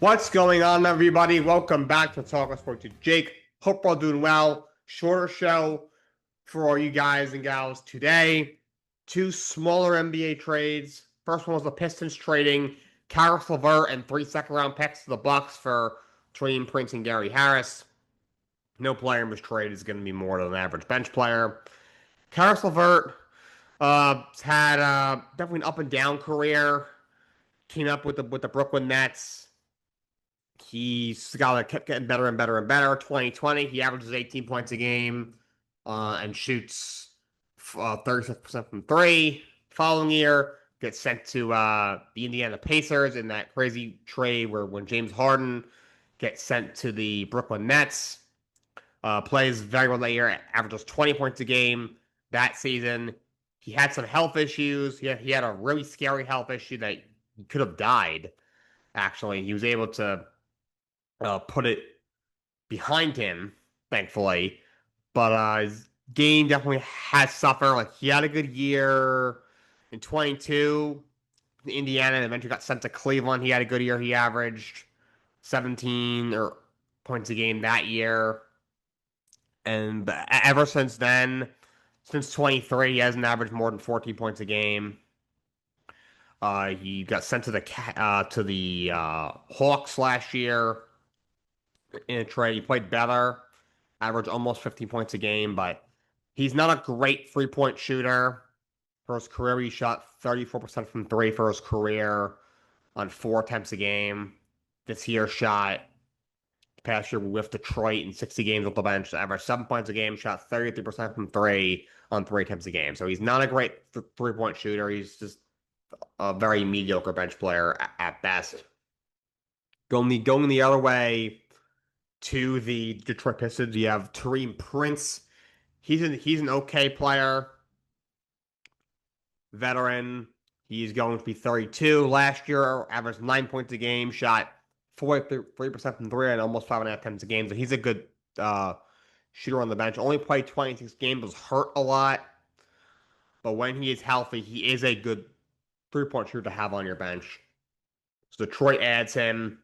What's going on, everybody? Welcome back to Talk Sports with Jake. Hope we're all doing well. Shorter show for all you guys and gals today. Two smaller NBA trades. First one was the Pistons trading Karis LeVert and 3 second-round picks to the Bucks for Taurean Prince and Gary Harris. No player in this trade is going to be more than an average bench player. Karis LeVert had definitely an up and down career. Came up with the Brooklyn Nets. He's kept getting better and better and better. 2020, he averages 18 points a game and shoots 36% from three. Following year, gets sent to the Indiana Pacers in that crazy trade where when James Harden gets sent to the Brooklyn Nets. Plays very well that year, averages 20 points a game that season. He had some health issues. He had a really scary health issue that he could have died, actually. He was able to put it behind him, thankfully. But his game definitely has suffered. Like he had a good year in 22 in Indiana, and eventually got sent to Cleveland. He had a good year. He averaged 17 or points a game that year. And ever since then, since 23, he hasn't averaged more than 14 points a game. He got sent to the Hawks last year in a trade. He played better, averaged almost 15 points a game, but he's not a great 3-point shooter. For his career, he shot 34% from three for his career on 4 attempts a game. This year shot past year with Detroit in 60 games off the bench, averaged 7 points a game, shot 33% from three on 3 attempts a game. So he's not a great 3-point shooter. He's just a very mediocre bench player at best. Going the other way to the Detroit Pistons, you have Taurean Prince. He's an okay player, veteran. He's going to be 32. Last year, averaged 9 points a game, shot 43% from three and almost 5.5 attempts a game. So he's a good shooter on the bench. Only played 26 games, was hurt a lot. But when he is healthy, he is a good 3-point shooter to have on your bench. So Detroit adds him.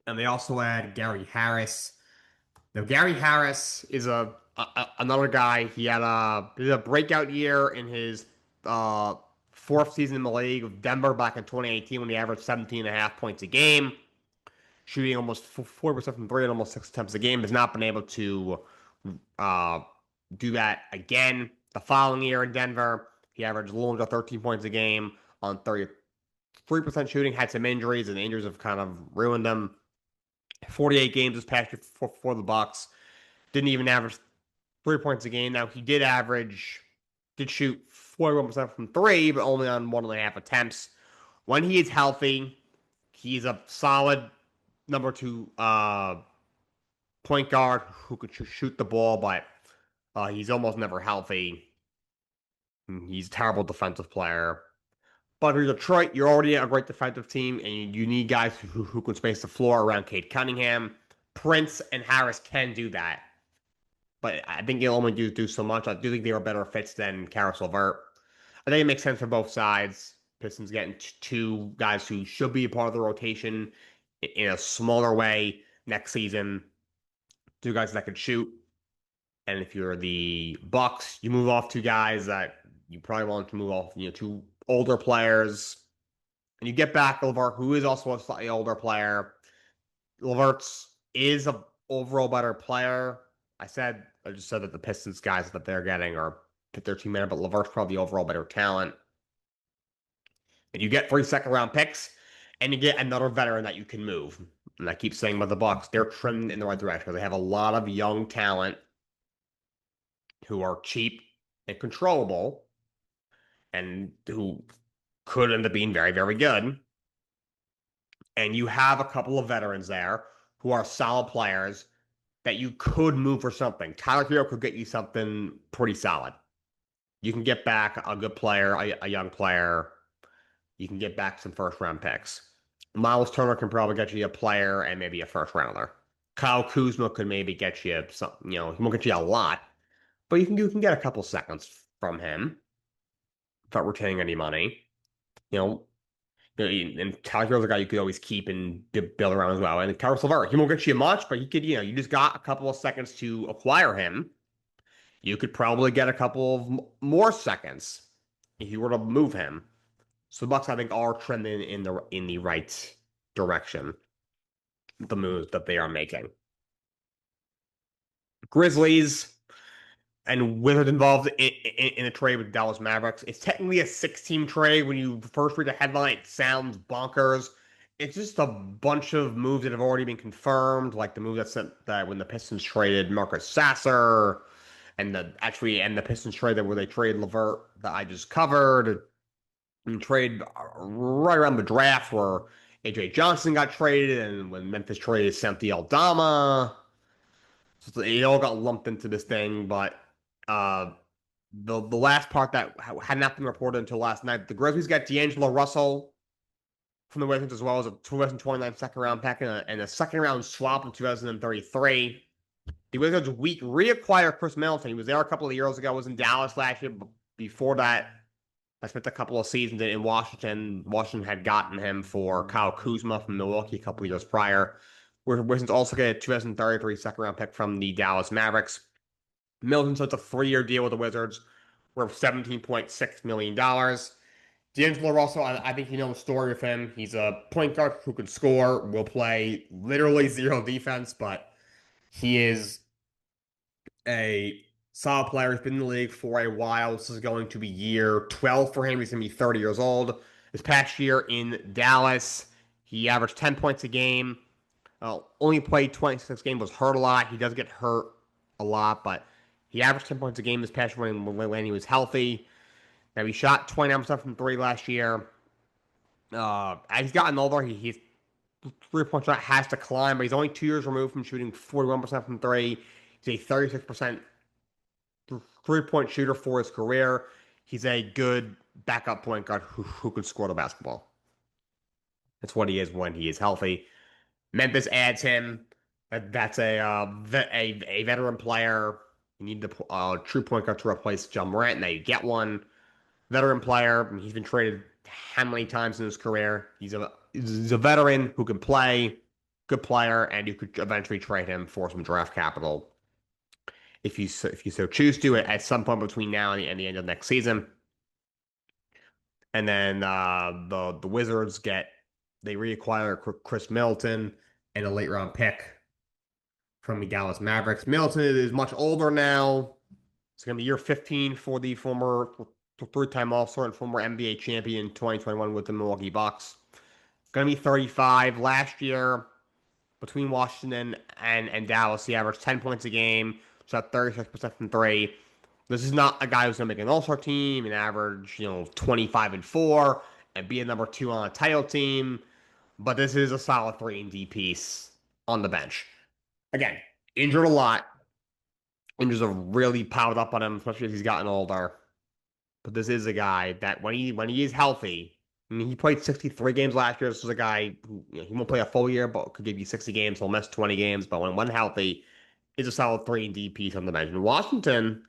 And they also add Gary Harris. Now, Gary Harris is another guy. He had a breakout year in his fourth season in the league with Denver back in 2018 when he averaged 17.5 points a game, shooting almost 40% from three and almost 6 attempts a game. Has not been able to uh, do that again. The following year in Denver, he averaged a little under 13 points a game on 33% shooting. Had some injuries, and the injuries have kind of ruined him. 48 games this past year for the Bucks. Didn't even average 3 points a game. Now he did shoot 41% from three, but only on 1.5 attempts. When he is healthy, he's a solid number two point guard who could shoot the ball, but he's almost never healthy. He's a terrible defensive player. But for Detroit, you're already a great defensive team, and you need guys who can space the floor around Cade Cunningham. Prince and Harris can do that. But I think you'll only do so much. I do think they are better fits than Karis LeVert. I think it makes sense for both sides. Pistons getting two guys who should be a part of the rotation in a smaller way next season. Two guys that could shoot. And if you're the Bucks, you move off two guys that you probably want to move off, two older players. And you get back LeVert, who is also a slightly older player. LeVert is an overall better player. I just said that the Pistons guys that they're getting are their team better, but LeVert's probably the overall better talent. And you get 3 second-round picks, and you get another veteran that you can move. And I keep saying about the Bucks, they're trending in the right direction because they have a lot of young talent who are cheap and controllable, and who could end up being very, very good. And you have a couple of veterans there who are solid players that you could move for something. Tyler Hero could get you something pretty solid. You can get back a good player, a young player. You can get back some first-round picks. Miles Turner can probably get you a player and maybe a first-rounder. Kyle Kuzma could maybe get you something. He won't get you a lot, but you can get a couple seconds from him without retaining any money. And Tyler Hero's a guy you could always keep and build around as well. And Carlos Silver, he won't get you much, but he could, you just got a couple of seconds to acquire him. You could probably get a couple of more seconds if you were to move him. So the Bucks, I think, are trending in the right direction. The moves that they are making. Grizzlies and Wizards involved in a trade with Dallas Mavericks. It's technically a six-team trade. When you first read the headline, it sounds bonkers. It's just a bunch of moves that have already been confirmed, like the move that sent that when the Pistons traded Marcus Sasser, and the Pistons trade where they trade Levert that I just covered, and trade right around the draft where AJ Johnson got traded, and when Memphis traded Santi Aldama. So it all got lumped into this thing, but uh, the last part that had not been reported until last night, the Grizzlies got D'Angelo Russell from the Wizards as well as a 2029 second round pick and a second round swap in 2033. The Wizards reacquire Chris Middleton. He was there a couple of years ago. Was in Dallas last year. But before that, I spent a couple of seasons in Washington. Washington had gotten him for Kyle Kuzma from Milwaukee a couple of years prior. Wizards also get a 2033 second round pick from the Dallas Mavericks. Middleton signs a 3-year deal with the Wizards worth $17.6 million. D'Angelo Russell, I think you know the story of him. He's a point guard who can score, will play literally zero defense, but he is a solid player. He's been in the league for a while. This is going to be year 12 for him. He's going to be 30 years old. This past year in Dallas, he averaged 10 points a game. Only played 26 games, was hurt a lot. He does get hurt a lot, but he averaged 10 points a game this past year when he was healthy. Now, he shot 29% from three last year. As he's gotten older, his three-point shot has to climb, but he's only 2 years removed from shooting 41% from three. He's a 36% three-point shooter for his career. He's a good backup point guard who can score the basketball. That's what he is when he is healthy. Memphis adds him. That's a veteran player. You need the true point guard to replace John Morant. Now you get one veteran player. He's been traded how many times in his career? He's a veteran who can play, good player, and you could eventually trade him for some draft capital if you so choose to at some point between now and the end of next season. And then the Wizards they reacquire Chris Middleton and a late round pick from the Dallas Mavericks. Middleton is much older now. It's going to be year 15 for the former three-time All-Star and former NBA champion 2021 with the Milwaukee Bucks. Going to be 35. Last year, between Washington and Dallas, he averaged 10 points a game, shot 36% from three. This is not a guy who's going to make an All-Star team and average, 25-4 and be a number 2 on a title team. But this is a solid 3-and-D piece on the bench. Again, injured a lot. Injuries have really piled up on him, especially as he's gotten older. But this is a guy that when he is healthy, I mean, he played 63 games last year. This is a guy who he won't play a full year, but could give you 60 games. He'll miss 20 games, but when healthy, is a solid 3-and-D piece on the bench. In Washington,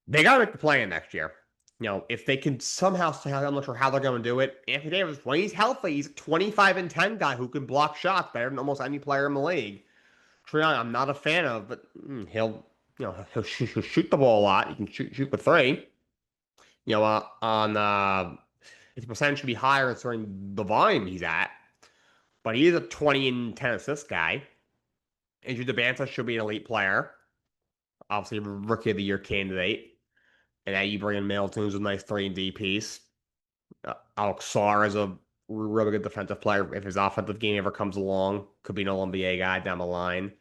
they got to make the play in next year. If they can somehow, I'm not sure how they're going to do it. Anthony Davis, when he's healthy, he's a 25-10 guy who can block shots better than almost any player in the league. Trion, I'm not a fan of, but he'll shoot the ball a lot. He can shoot the three. His percentage should be higher considering the volume he's at. But he is a 20-10 assist guy. Andrew DeBanza should be an elite player. Obviously, a rookie of the year candidate. And now you bring in Middleton, who's a nice 3-and-D piece. Alex Sarr is a really good defensive player. If his offensive game ever comes along, could be an All-NBA guy down the line.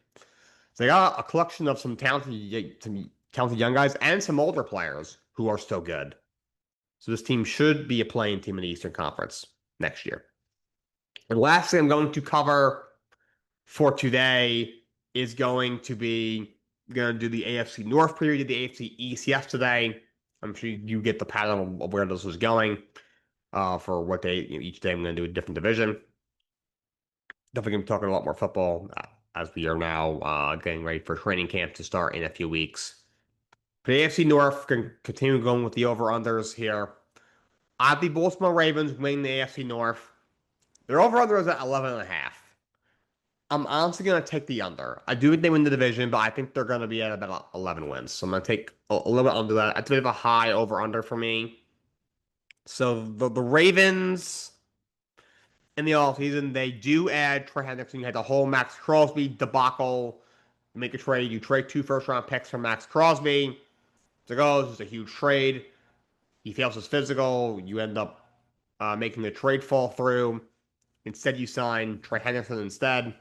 So they got a collection of some talented young guys and some older players who are still good. So this team should be a playing team in the Eastern Conference next year. And lastly, I'm going to cover for today is going to do the AFC North preview, did the AFC East yesterday. I'm sure you get the pattern of where this was going for what day. Each day I'm going to do a different division. Definitely going to be talking a lot more football as we are now getting ready for training camp to start in a few weeks. But the AFC North can continue going with the over-unders here. I have the Baltimore Ravens winning the AFC North. Their over-under is at 11.5. I'm honestly going to take the under. I do think they win the division, but I think they're going to be at about 11 wins. So I'm going to take a little bit under that. It's a bit of a high over-under for me. So the Ravens in the offseason, they do add Trey Hendrickson. You had the whole Max Crosby debacle. You make a trade. You trade 2 first-round picks for Max Crosby. To go, it's a huge trade. He fails his physical. You end up making the trade fall through. Instead, you sign Trey Hendrickson instead.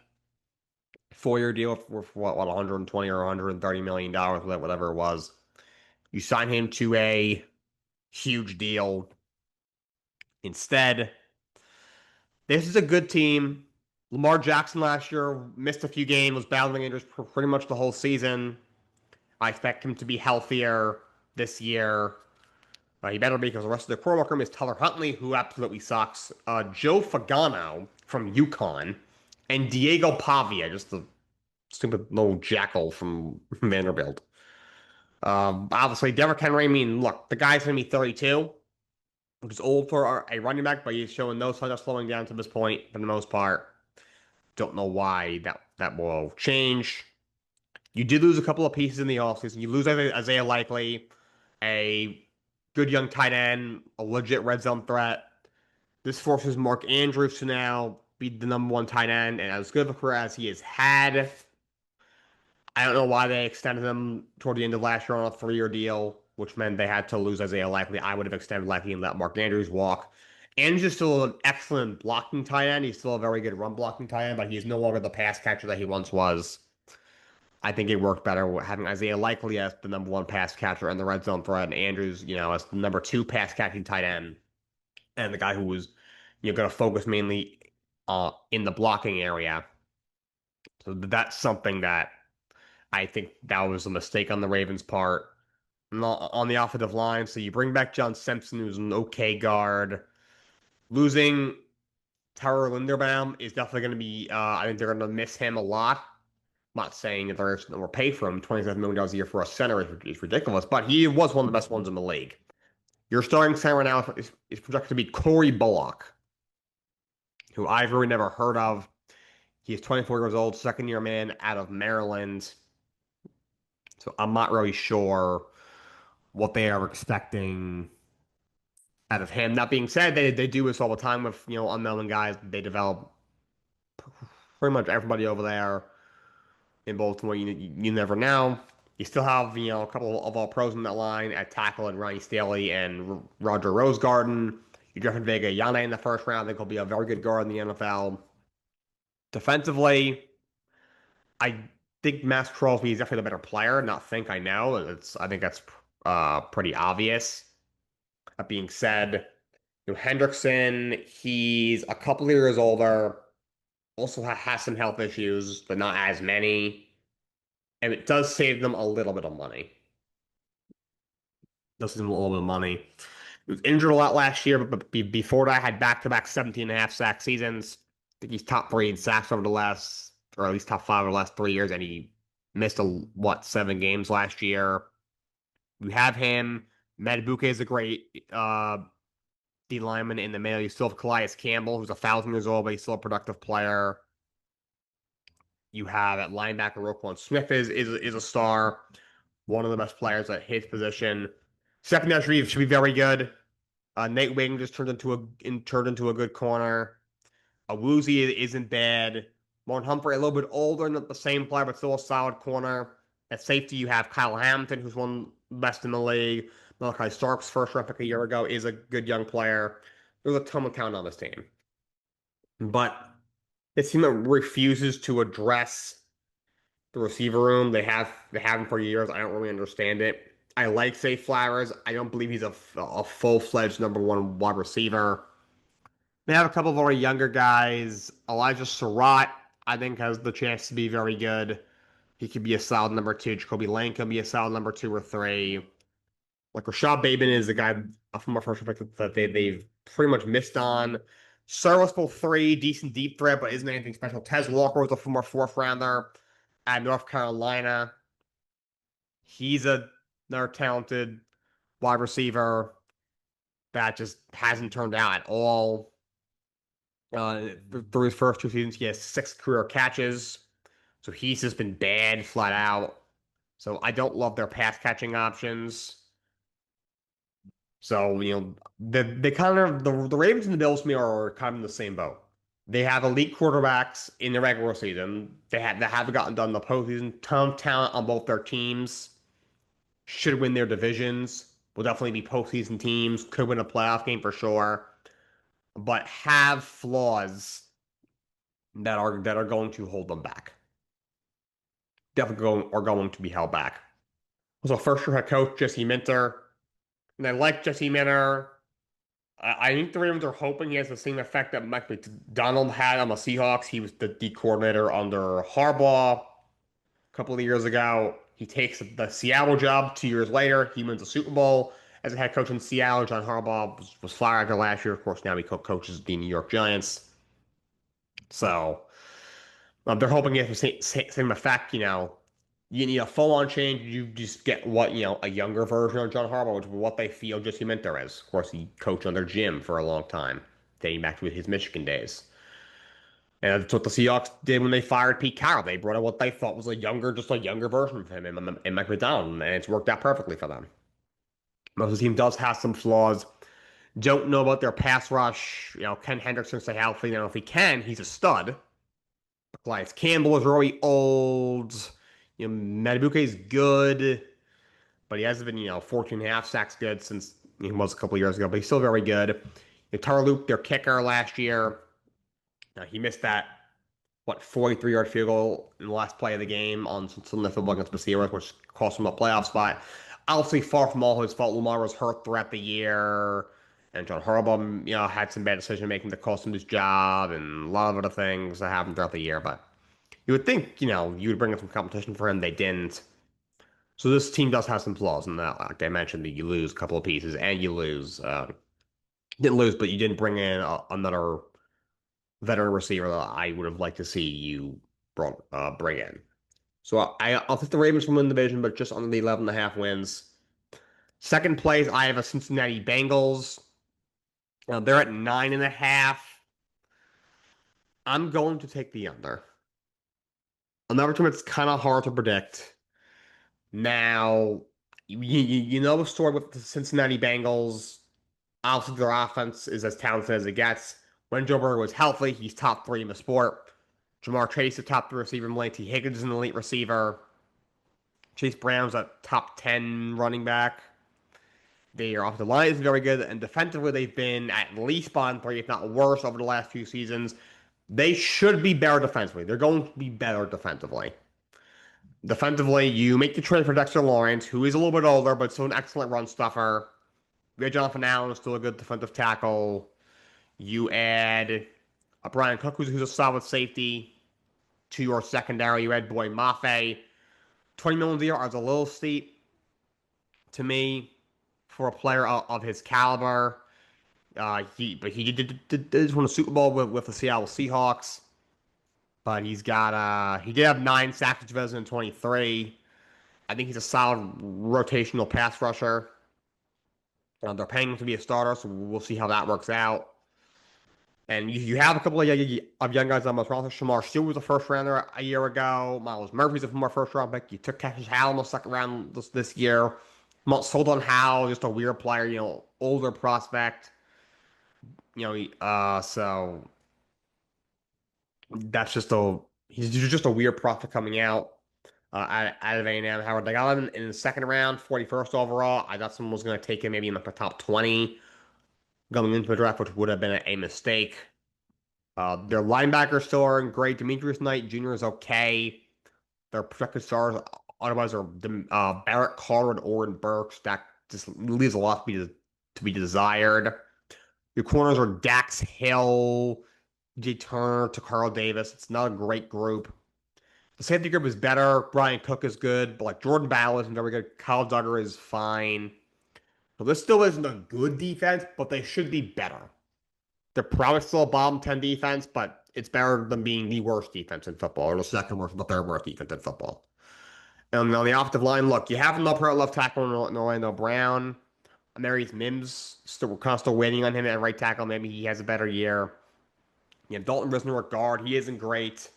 4-year deal for what 120 or 130 million dollars, whatever it was. You sign him to a huge deal. Instead, this is a good team. Lamar Jackson last year missed a few games, was battling injuries pretty much the whole season. I expect him to be healthier this year. He better be because the rest of the core worker is Tyler Huntley, who absolutely sucks. Joe Fagano from UConn, and Diego Pavia, just the stupid little jackal from Vanderbilt. Obviously, Derrick Henry, I mean, look, the guy's going to be 32, which is old for a running back, but he's showing no signs of slowing down to this point for the most part. Don't know why that will change. You did lose a couple of pieces in the offseason. You lose Isaiah Likely, a good young tight end, a legit red zone threat. This forces Mark Andrews to now be the number one tight end, and as good of a career as he has had, I don't know why they extended him toward the end of last year on a 3-year deal, which meant they had to lose Isaiah Likely. I would have extended Likely and let Mark Andrews walk. Andrews is still an excellent blocking tight end. He's still a very good run blocking tight end, but he's no longer the pass catcher that he once was. I think it worked better having Isaiah Likely as the number one pass catcher and the red zone threat, and Andrews, as the number two pass catching tight end, and the guy who was, going to focus mainly in the blocking area. So that's something that I think that was a mistake on the Ravens' part. On the offensive line, so you bring back John Simpson, who's an okay guard. Losing Tyler Linderbaum is definitely going to be, I think they're going to miss him a lot. I'm not saying that they're going to pay for him $27 million a year for a center is ridiculous, but he was one of the best ones in the league. Your starting center right now is projected to be Corey Bullock, who I've really never heard of. He's 24 years old, second year man out of Maryland. So I'm not really sure what they are expecting out of him. That being said, they do this all the time with unknown guys. They develop pretty much everybody over there in Baltimore. You never know. You still have a couple of all pros in that line at tackle and Ronnie Stanley and Roger Rosegarden. You drafted Vega Yane in the first round. I think he'll be a very good guard in the NFL. Defensively, I think Max Crosby is definitely the better player. Not think I know. I think that's pretty obvious. That being said, Hendrickson, he's a couple of years older. Also has some health issues, but not as many. And it does save them a little bit of money. Does save them a little bit of money. He was injured a lot last year, but before that, had back-to-back 17 and a half sack seasons. I think he's top 3 in sacks over the last, or at least top 5 over the last 3 years, and he missed 7 games last year. You have him. Madubuike is a great D lineman in the middle. You still have Calais Campbell, who's 1,000 years old, but he's still a productive player. You have at linebacker Roquan Smith is a star, one of the best players at his position. Secondary should be very good. Nate Wing just turned into a good corner. Awuzie isn't bad. Martin Humphrey a little bit older, not the same player, but still a solid corner. At safety, you have Kyle Hamilton, who's one of the best in the league. Malachi Starks, first round pick a year ago, is a good young player. There's a ton of talent on this team. But this team that refuses to address the receiver room. They haven't for years. I don't really understand it. I like Zay Flowers. I don't believe he's a full-fledged number one wide receiver. They have a couple of already younger guys. Elijah Surratt, I think, has the chance to be very good. He could be a solid number 2. Jacoby Lane could be a solid number 2 or 3. Like Rashad Bateman is a guy from our first pick that they've pretty much missed on. Serviceable 3, decent deep threat, but isn't anything special. Tez Walker was a former 4th rounder at North Carolina. He's another talented wide receiver. That just hasn't turned out at all. Through his first two seasons, he has 6 career catches. So he's just been bad flat out. So I don't love their pass catching options. So, they kind of the Ravens and the Bills to me are kind of in the same boat. They have elite quarterbacks in the regular season. They haven't gotten done in the postseason. Ton of talent on both their teams. Should win their divisions. Will definitely be postseason teams. Could win a playoff game for sure. But have flaws that are going to hold them back. Definitely are going to be held back. So first year head coach Jesse Minter. And I like Jesse Minter. I think the Ravens are hoping he has the same effect that Mike McDonald had on the Seahawks. He was the D coordinator under Harbaugh a couple of years ago. He takes the Seattle job 2 years later. He wins the Super Bowl as a head coach in Seattle. John Harbaugh was fired after last year. Of course, now he coaches the New York Giants. So they're hoping it has the same effect. You need a full-on change. You just get a younger version of John Harbaugh, which is what they feel Jesse Minter is. Of course, he coached under Jim for a long time, dating back to his Michigan days. And that's what the Seahawks did when they fired Pete Carroll. They brought in what they thought was just a younger version of him and Mike McDonald, and it's worked out perfectly for them. Most of the team does have some flaws. Don't know about their pass rush. Ken Hendrickson stay healthy. Now, if he can, he's a stud. Calais Campbell is really old. Matabuke is good, but he hasn't been, 14 and a half sacks good since he was a couple years ago, but he's still very good. Tarluke, their kicker last year, he missed that, 43-yard field goal in the last play of the game on Sunday football against the Steelers, which cost him a playoff spot. Obviously, far from all his fault. Lamar was hurt throughout the year, and John Harbaugh, had some bad decision making that cost him his job, and a lot of other things that happened throughout the year. But you would think, you would bring in some competition for him. They didn't. So this team does have some flaws in that. Like I mentioned, that you lose a couple of pieces, and you lose. Didn't lose, but you didn't bring in another veteran receiver that I would have liked to see you bring in. So I'll take the Ravens from win the division, but just under the 11.5 wins. Second place, I have a Cincinnati Bengals. They're at 9.5. I'm going to take the under. Another team that's kind of hard to predict. Now, you know the story with the Cincinnati Bengals. Obviously, their offense is as talented as it gets. When Joe Burrow was healthy, he's top 3 in the sport. Jamar Chase, the top 3 receiver. T. Higgins is an elite receiver. Chase Brown's a top 10 running back. Their offensive line is very good, and defensively, they've been at least bottom 3, if not worse, over the last few seasons. They should be better defensively. They're going to be better defensively. Defensively, you make the trade for Dexter Lawrence, who is a little bit older, but still an excellent run stuffer. You add Jonathan Allen, still a good defensive tackle. You add Brian Cook, who's a solid safety, to your secondary. You add Boy Mafe. $20 million a year is a little steep to me for a player of his caliber. He did win a Super Bowl with the Seattle Seahawks. But he did have 9 sacks in 2023. I think he's a solid rotational pass rusher. They're paying him to be a starter, so we'll see how that works out. And you have a couple of young guys on the roster. Shamar Stewart was a first rounder a year ago. Miles Murphy's a former first round pick. You took Cassius Howell in the second round this year. Sold on Howell, just a weird player, older prospect. So he's just a weird prospect coming out. Out of A&M. Howard, they got him in the second round, 41st overall. I thought someone was going to take him maybe in the top 20 going into the draft, which would have been a mistake. Their linebackers still aren't great. Demetrius Knight Jr. is okay. Their projected stars otherwise are Barrett Carter and Oren Burks. That just leaves a lot to be desired. Your corners are Dax Hill, J. Turner, to Carl Davis. It's not a great group. The safety group is better. Brian Cook is good, but Jordan Battle isn't very good. Kyle Duggar is fine. So this still isn't a good defense, but they should be better. They're probably still a bottom 10 defense, but it's better than being the worst defense in football, or the second worst, the third worst defense in football. And on the offensive line, look, you have an upper left tackle in Orlando Brown. Maurice Mims, still kind of still waiting on him at right tackle. Maybe he has a better year. Dalton Risner at guard, he isn't great.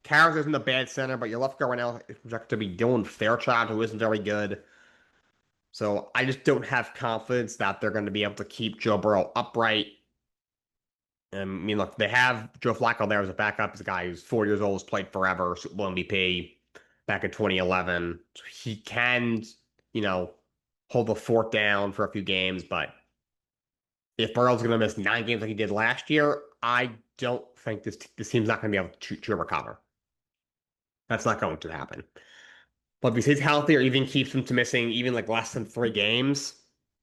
Karras isn't a bad center, but your left guard right now is projected to be Dylan Fairchild, who isn't very good. So I just don't have confidence that they're going to be able to keep Joe Burrow upright. I mean, look, they have Joe Flacco there as a backup. He's a guy who's 4 years old, has played forever, Super Bowl MVP back in 2011. So he can, you know, hold the fort down for a few games, but if Burrow's going to miss 9 games like he did last year, I don't think this team's not going to be able to recover. That's not going to happen. But if he stays healthy or even keeps him to missing even like less than 3 games,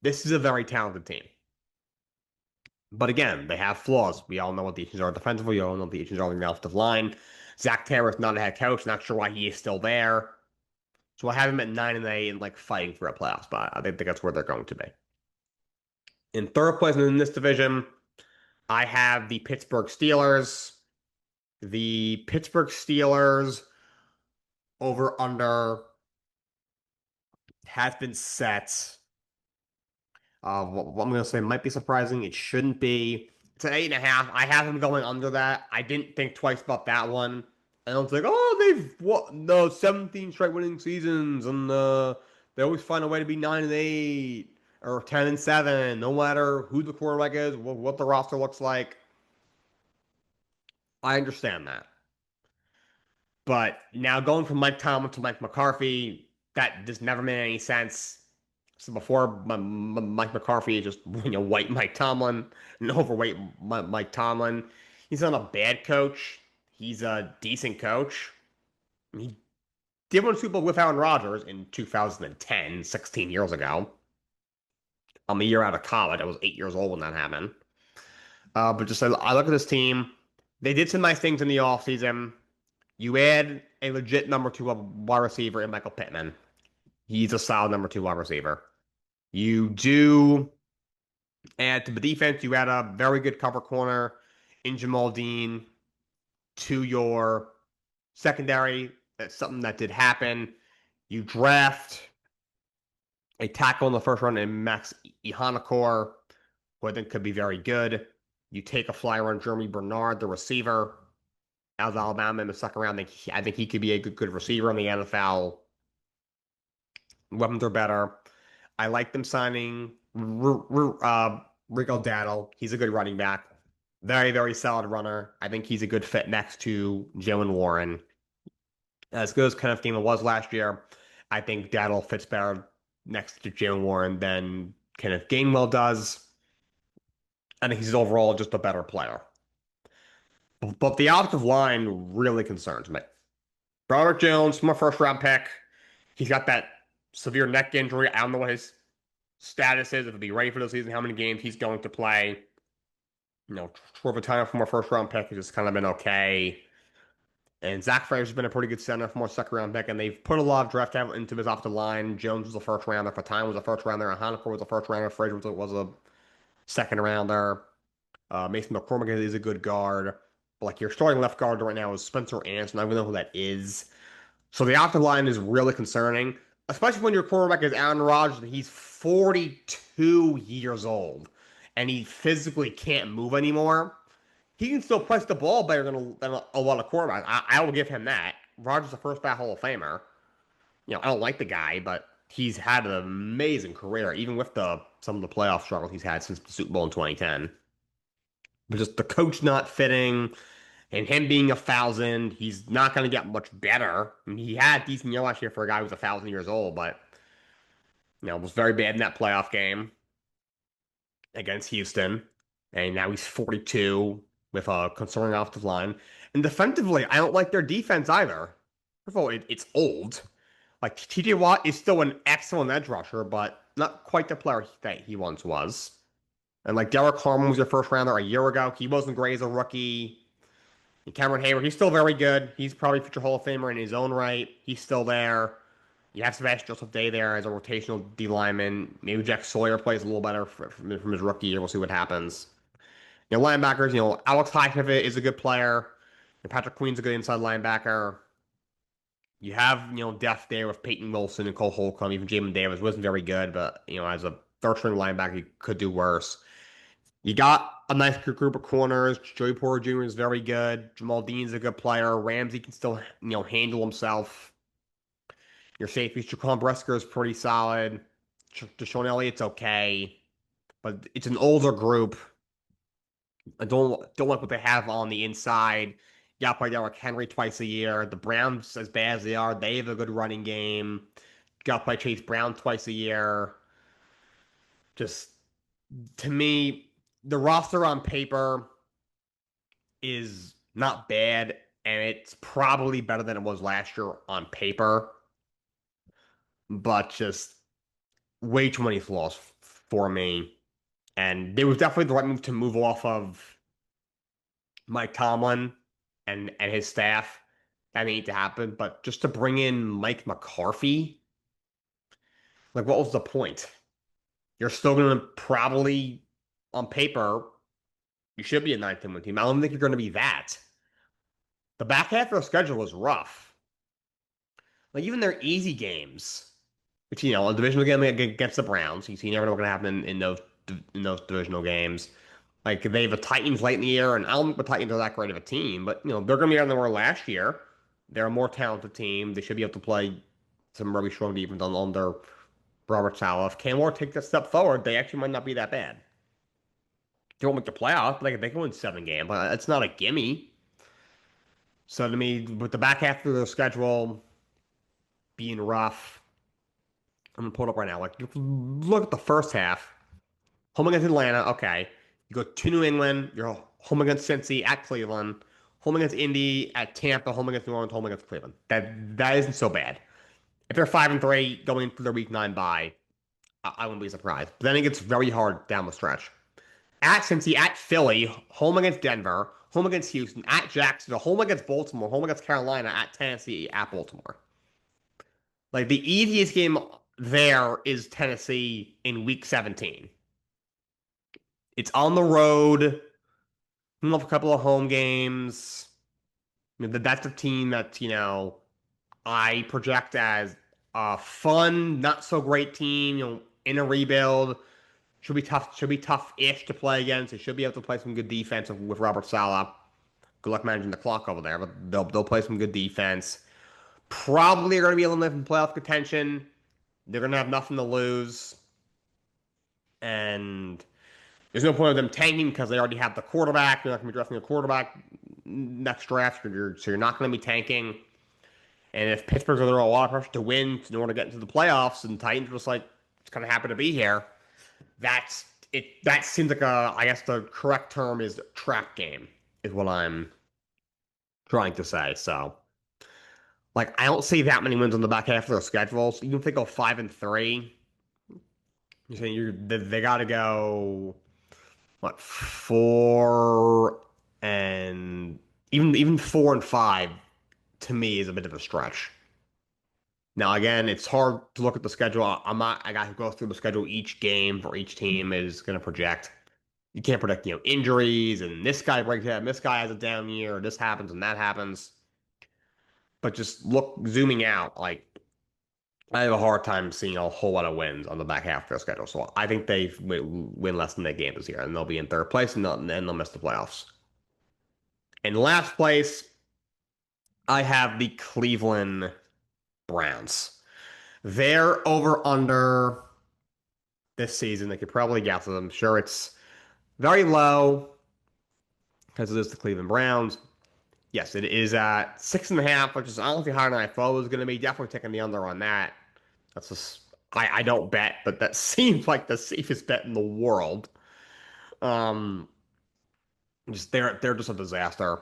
this is a very talented team. But again, they have flaws. We all know what the issues are defensively. We all know the issues are on the offensive line. Zach Taylor's not a head coach. Not sure why he is still there. So I have him at 9-8 and like fighting for a playoff spot. I think that's where they're going to be. In third place in this division, I have the Pittsburgh Steelers. The Pittsburgh Steelers over under has been set. What I'm going to say might be surprising. It shouldn't be. It's an 8.5. I have them going under that. I didn't think twice about that one. And I was like, oh, they've what no 17 straight winning seasons, and they always find a way to be 9-8 or 10-7, no matter who the quarterback is, what the roster looks like. I understand that. But now going from Mike Tomlin to Mike McCarthy, that just never made any sense. So before Mike McCarthy is just white Mike Tomlin, an overweight Mike Tomlin. He's not a bad coach. He's a decent coach. He did win a Super Bowl with Aaron Rodgers in 2010, 16 years ago. I'm a year out of college. I was 8 years old when that happened. But just I look at this team. They did some nice things in the offseason. You add a legit number two wide receiver in Michael Pittman. He's a solid number two wide receiver. You do add to the defense, you add a very good cover corner in Jamal Dean to your secondary. That's something that did happen. You draft a tackle in the first round in Max Ihanakor, who I think could be very good. You take a flyer on Jeremy Bernard, the receiver, out of Alabama in the second round. I think he could be a good receiver in the NFL. Weapons are better. I like them signing Rico Dowdle. He's a good running back. Very, very solid runner. I think he's a good fit next to Jalen Warren. As good as Kenneth Gainwell was last year, I think Dowdle fits better next to Jalen Warren than Kenneth Gainwell does. I think he's overall just a better player. But the offensive line really concerns me. Robert Jones, my first round pick. He's got that severe neck injury. I don't know what his status is, if he'll be ready for the season, how many games he's going to play. Trevor Tyner from our first round pick has just kind of been okay. And Zach Frazier's been a pretty good center from our second round pick, and they've put a lot of draft capital into his offensive line. Jones was a first rounder, Fatine was a first rounder, Hanaker was a first rounder, Frazier was a second rounder. Mason McCormick is a good guard. But like your starting left guard right now is Spencer Anderson. I don't know who that is. So the offensive line is really concerning, especially when your quarterback is Aaron Rodgers and he's 42 years old and he physically can't move anymore. He can still press the ball better than a lot of quarterbacks. I will give him that. Rodgers is a first ballot Hall of Famer. I don't like the guy, but he's had an amazing career, even with some of the playoff struggles he's had since the Super Bowl in 2010. But just the coach not fitting and him being 1,000, he's not going to get much better. I mean, he had a decent year last year for a guy who was 1,000 years old, but was very bad in that playoff game against Houston. And now he's 42 with a concerning offensive line. And defensively, I don't like their defense either. First of all, it's old. Like, TJ Watt is still an excellent edge rusher, but not quite the player that he once was. And like Derek Harmon was your first rounder a year ago. He wasn't great as a rookie. And Cameron Hayward, he's still very good. He's probably a future Hall of Famer in his own right. He's still there. You have Sebastian Joseph Day there as a rotational D lineman. Maybe Jack Sawyer plays a little better from his rookie year. We'll see what happens. Linebackers, Alex Highsmith is a good player. And Patrick Queen's a good inside linebacker. You have, depth there with Peyton Wilson and Cole Holcomb. Even Jamin Davis wasn't very good, but, as a third string linebacker. You could do worse. You got a nice group of corners. Joey Porter Jr. is very good. Jamal Dean's a good player. Ramsey can still, handle himself. Your safeties, Jaquan Brisker is pretty solid. Deshaun Elliott's okay, but it's an older group. I don't like what they have on the inside. You got to play Derrick Henry twice a year. The Browns, as bad as they are, they have a good running game. You got to play Chase Brown twice a year. Just to me, the roster on paper is not bad, and it's probably better than it was last year on paper, but just way too many flaws for me. And it was definitely the right move to move off of Mike Tomlin and his staff. That needed to happen, but just to bring in Mike McCarthy, like what was the point? You're still going to probably, on paper, you should be a 9-win team. I don't think you're going to be that. The back half of their schedule was rough. Like even their easy games, which a divisional game against the Browns, you never know what's going to happen in those divisional games. Like they have the Titans late in the year, and I don't think the Titans are that great of a team, but they're going to be on the were last year. They're a more talented team. They should be able to play some really strong defense under Robert Saleh. If Cam Ward takes a step forward, they actually might not be that bad. They won't make the playoffs. Like they can win 7 games, but it's not a gimme. So to me, with the back half of the schedule being rough, I'm gonna pull it up right now. Like look at the first half. Home against Atlanta, okay. You go to New England. You're home against Cincy at Cleveland. Home against Indy at Tampa. Home against New Orleans. Home against Cleveland. That isn't so bad. If they're 5-3 going into their Week 9 bye, I wouldn't be surprised. But then it gets very hard down the stretch. At Cincy, at Philly, home against Denver, home against Houston, at Jacksonville, home against Baltimore, home against Carolina, at Tennessee, at Baltimore. Like the easiest game there is Tennessee in Week 17. It's on the road. A couple of home games. That's a team that, I project as a fun, not so great team, in a rebuild. Should be tough-ish to play against. They should be able to play some good defense with Robert Saleh. Good luck managing the clock over there, but they'll play some good defense. Probably are going to be eliminated from playoff contention. They're going to have nothing to lose. And there's no point of them tanking because they already have the quarterback. They're not going to be drafting a quarterback next draft, so you're not going to be tanking. And if Pittsburgh's under a lot of pressure to win in order to get into the playoffs, and Titans just it's kind of happy to be here, that's it. That seems like I guess the correct term is trap game, is what I'm trying to say. So, I don't see that many wins on the back half of their schedules. Even if they go 5-3, you're saying they got to go 4 and even 4-5 to me is a bit of a stretch. Now again, it's hard to look at the schedule. I got to go through the schedule each game for each team is going to project. You can't predict, injuries and this guy breaks out, and this guy has a down year, or this happens and that happens. But just zooming out, I have a hard time seeing a whole lot of wins on the back half of their schedule. So I think they win less than 8 games this year, and they'll be in third place, and they'll miss the playoffs. In last place, I have the Cleveland Browns. They're over under this season. They could probably guess them. Sure, it's very low because it is the Cleveland Browns. Yes, it is at 6.5, which is honestly higher than I thought it was going to be. Definitely taking the under on that. That's just I don't bet, but that seems like the safest bet in the world. They're just a disaster.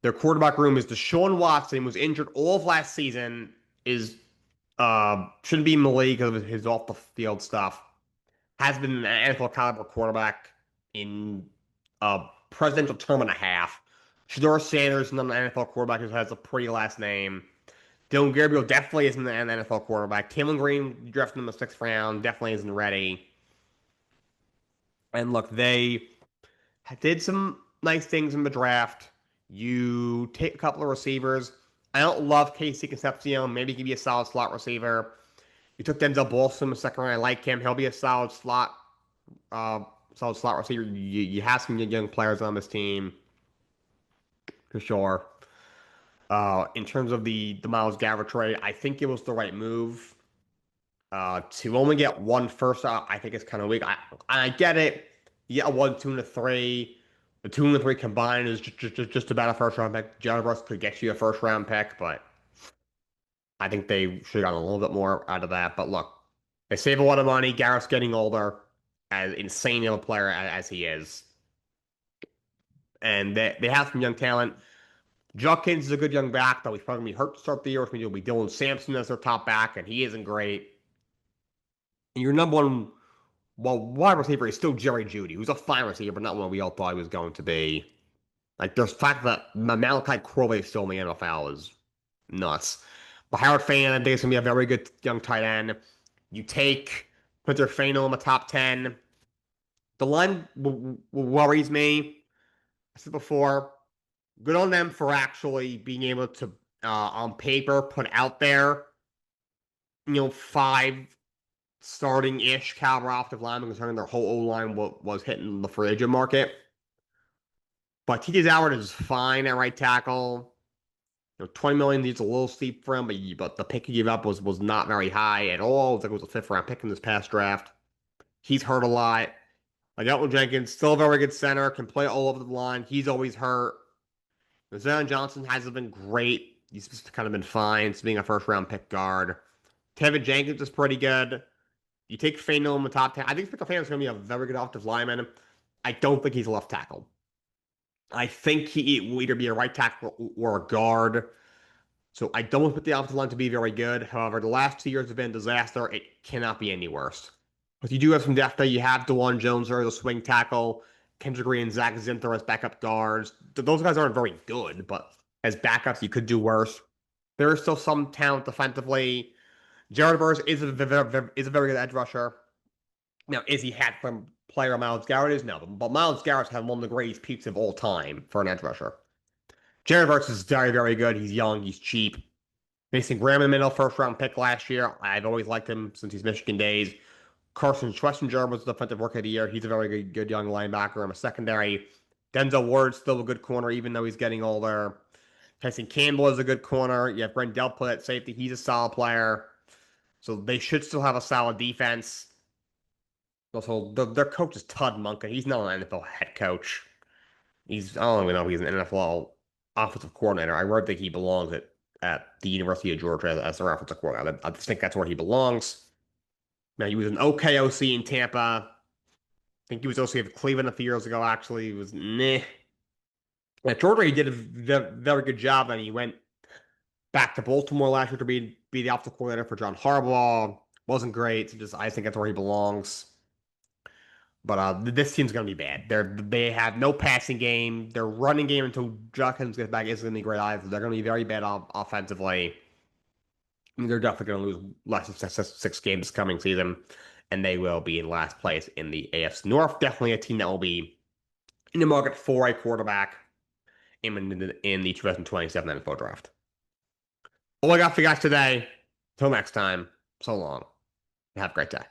Their quarterback room is Deshaun Watson, was injured all of last season, shouldn't be in the league because of his off the field stuff. Has been an NFL caliber quarterback in a presidential term and a half. Shador Sanders is not an NFL quarterback who has a pretty last name. Dylan Gabriel definitely isn't an NFL quarterback. Cameron Green drafted him in the 6th round, definitely isn't ready. And look, they did some nice things in the draft. You take a couple of receivers. I don't love Casey Concepcion. Maybe he can be a solid slot receiver. You took Denzel Bolson in the 2nd round. I like him. He'll be a solid slot uh, solid slot receiver. You have some young players on this team for sure. In terms of the Miles Garrett trade, I think it was the right move. To only get one first out, I think it's kind of weak. I get it. You get a 1, 2, and a 3. The 2 and the 3 combined is just about a first round pick. Jalen Brooks could get you a first round pick, but I think they should have gotten a little bit more out of that. But look, they save a lot of money. Garrett's getting older, as insane of a player as he is, and they have some young talent. Judkins is a good young back, though he's probably going to be hurt to start the year, which means it'll be Dylan Sampson as their top back, and he isn't great. And your number one, well, wide receiver is still Jerry Jeudy, who's a fine receiver, but not one we all thought he was going to be. Like, the fact that Malachi Corley is still in the NFL is nuts. But Howard Fan, I think it's going to be a very good young tight end. You take Hunter Fano in the top 10. The line worries me. I said before, good on them for actually being able to, on paper, put out there, five starting-ish caliber offensive linemen, concerning their whole O-line was hitting the free agent market. But TJ Howard is fine at right tackle. 20 million is a little steep for him, but the pick he gave up was not very high at all. It was like it was a fifth round pick in this past draft. He's hurt a lot. Like Elton Jenkins, still a very good center, can play all over the line. He's always hurt. Zion Johnson hasn't been great. He's just kind of been fine. It's being a first round pick guard. Tevin Jenkins is pretty good. You take Fano in the top 10. I think Spencer Fano is going to be a very good offensive lineman. I don't think he's a left tackle. I think he will either be a right tackle or a guard. So I don't expect the offensive line to be very good. However, the last 2 years have been a disaster. It cannot be any worse. But you do have some depth there. You have DeJuan Jones there, the swing tackle, Kendrick Green and Zach Zinter as backup guards. Those guys aren't very good, but as backups, you could do worse. There is still some talent defensively. Jared Verse is a very good edge rusher. Now, is he hat from player Miles Garrett is? No, but Miles Garrett's had one of the greatest peaks of all time for an edge rusher. Jared Verse is very, very good. He's young. He's cheap. Mason Graham in the middle, first round pick last year. I've always liked him since he's Michigan days. Carson Schlesinger was the defensive rookie of the year. He's a very good young linebacker. In a secondary, Denzel Ward's still a good corner, even though he's getting older. Tyson Campbell is a good corner. You have Brent Delpit at safety. He's a solid player. So they should still have a solid defense. Also, their coach is Todd Monken. He's not an NFL head coach. I don't even know if he's an NFL offensive coordinator. I really think he belongs at the University of Georgia as their offensive coordinator. I just think that's where he belongs. Now, he was an okay OC in Tampa. I think he was OC of Cleveland a few years ago, actually. He was meh. At Georgia, he did a very good job, and he went back to Baltimore last year to be the offensive coordinator for John Harbaugh. Wasn't great. I think that's where he belongs. But this team's going to be bad. They have no passing game. Their running game until Judkins gets back isn't going to be great either. They're going to be very bad offensively. I mean, they're definitely going to lose less than six games this coming season, and they will be in last place in the AFC North. Definitely a team that will be in the market for a quarterback in the 2027 NFL Draft. All I got for you guys today. Till next time, so long. Have a great day.